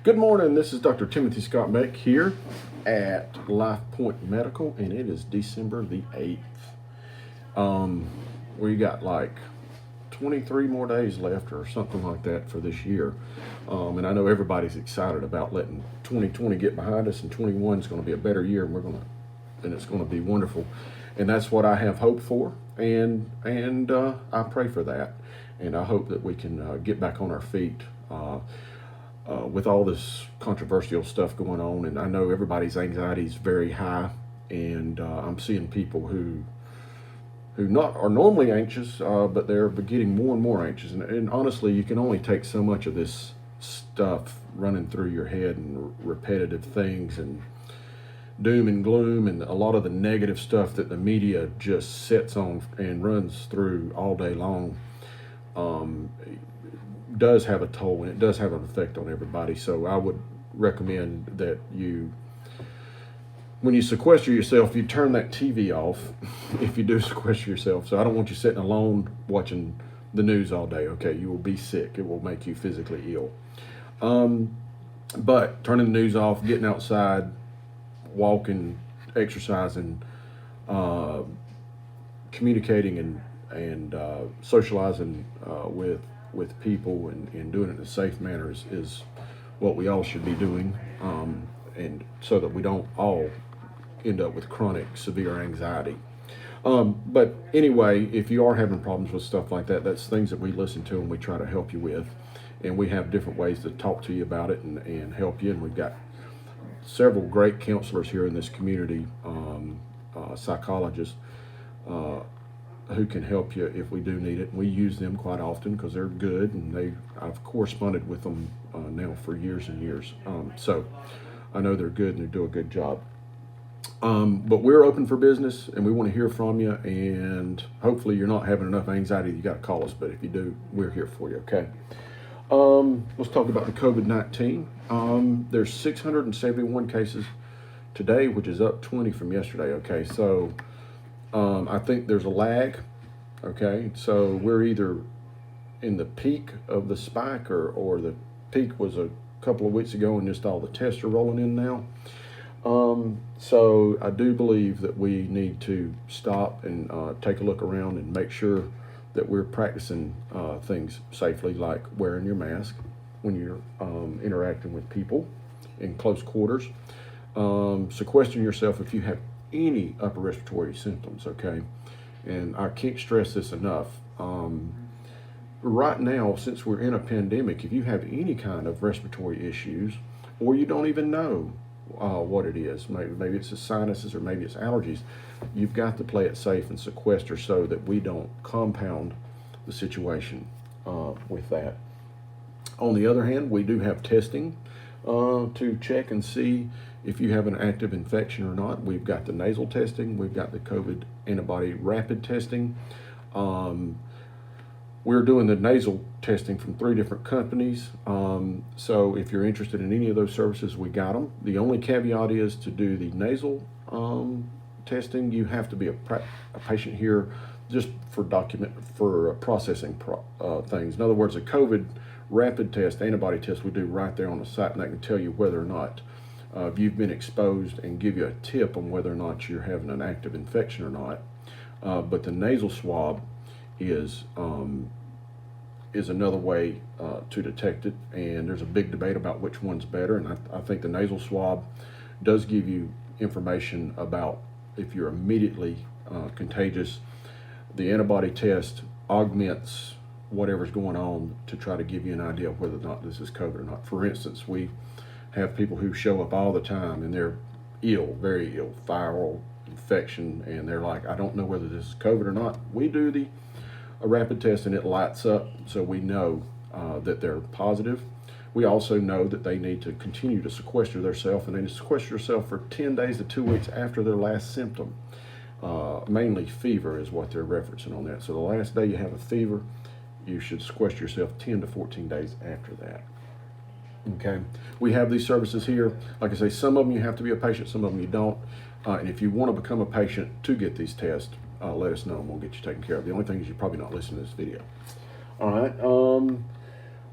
Good morning. This is Dr. Timothy Scott Beck here at Life Point Medical, and it is December the 8th. We got like 23 more days left or something like that for this year. And I know everybody's excited about letting 2020 get behind us, and 21 is going to be a better year, and it's going to be wonderful. And that's what I have hope for, and I pray for that. And I hope that we can get back on our feet. With all this controversial stuff going on, and I know everybody's anxiety is very high, and I'm seeing people who not are normally anxious, but they're getting more and more anxious. And honestly, you can only take so much of this stuff running through your head, and repetitive things, and doom and gloom, and a lot of the negative stuff that the media just sits on and runs through all day long. Does have a toll, and it does have an effect on everybody. So I would recommend that when you sequester yourself, you turn that TV off if you do sequester yourself. So I don't want you sitting alone watching the news all day. Okay, you will be sick. It will make you physically ill. But turning the news off, getting outside, walking, exercising, communicating, and socializing with people, and doing it in a safe manner is what we all should be doing, and so that we don't all end up with chronic severe anxiety. But anyway, if you are having problems with stuff like that, that's things that we listen to and we try to help you with, and we have different ways to talk to you about it and help you. And we've got several great counselors here in this community, psychologists, who can help you if we do need it. We use them quite often because they're good, and I've corresponded with them now for years and years. So I know they're good and they do a good job. But we're open for business, and we want to hear from you. And hopefully you're not having enough anxiety. You got to call us, but if you do, we're here for you. Okay. Let's talk about the COVID-19. There's 671 cases today, which is up 20 from yesterday. Okay, so I think there's a lag. Okay, so we're either in the peak of the spike, or the peak was a couple of weeks ago, and just all the tests are rolling in now. So I do believe that we need to stop and take a look around and make sure that we're practicing things safely, like wearing your mask when you're interacting with people in close quarters, sequestering yourself if you have any upper respiratory symptoms. Okay, and I can't stress this enough. Right now, since we're in a pandemic, if you have any kind of respiratory issues, or you don't even know what it is, maybe it's the sinuses, or maybe it's allergies, you've got to play it safe and sequester so that we don't compound the situation with that. On the other hand, we do have testing to check and see if you have an active infection or not. We've got the nasal testing, we've got the COVID antibody rapid testing. We're doing the nasal testing from 3 different companies. So if you're interested in any of those services, we got them. The only caveat is to do the nasal testing, you have to be a patient here just for processing things. In other words, a COVID rapid test, antibody test, we do right there on the site, and that can tell you whether or not you've been exposed and give you a tip on whether or not you're having an active infection or not. But the nasal swab is another way to detect it, and there's a big debate about which one's better. And I think the nasal swab does give you information about if you're immediately contagious. The antibody test augments whatever's going on to try to give you an idea of whether or not this is COVID or not. For instance, we have people who show up all the time, and they're ill, very ill, viral infection, and they're like, I don't know whether this is COVID or not. We do a rapid test, and it lights up, so we know that they're positive. We also know that they need to continue to sequester themselves, and they need to sequester themselves for 10 days to 2 weeks after their last symptom. Mainly fever is what they're referencing on that. So the last day you have a fever, you should sequester yourself 10 to 14 days after that. Okay, we have these services here. Like I say, some of them you have to be a patient, some of them you don't. And if you want to become a patient to get these tests, let us know and we'll get you taken care of. The only thing is you're probably not listening to this video. All right.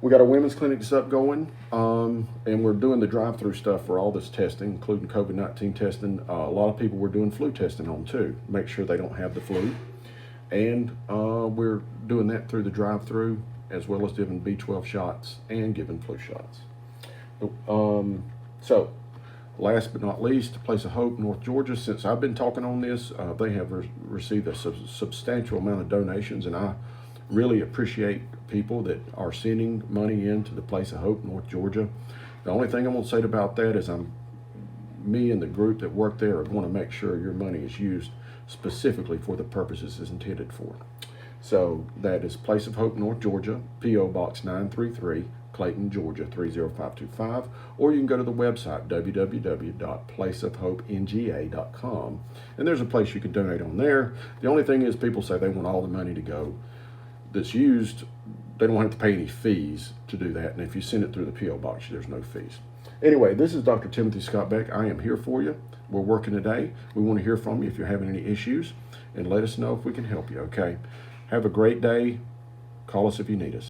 We got a women's clinic that's up going, and we're doing the drive-through stuff for all this testing, including COVID-19 testing. A lot of people we're doing flu testing on too, make sure they don't have the flu. And we're doing that through the drive-through, as well as giving B12 shots and giving flu shots. So, last but not least, Place of Hope, North Georgia. Since I've been talking on this, they have received a substantial amount of donations, and I really appreciate people that are sending money into the Place of Hope, North Georgia. The only thing I'm going to say about that is me and the group that work there are going to make sure your money is used specifically for the purposes it's intended for. So that is Place of Hope, North Georgia, P.O. Box 933, Clayton, Georgia 30525, or you can go to the website www.placeofhopenga.com, and there's a place you can donate on there. The only thing is, people say they want all the money to go that's used. They don't have to pay any fees to do that, and if you send it through the P.O. Box, there's no fees. Anyway, this is Dr. Timothy Scott Beck. I am here for you. We're working today. We want to hear from you if you're having any issues, and let us know if we can help you, okay? Have a great day. Call us if you need us.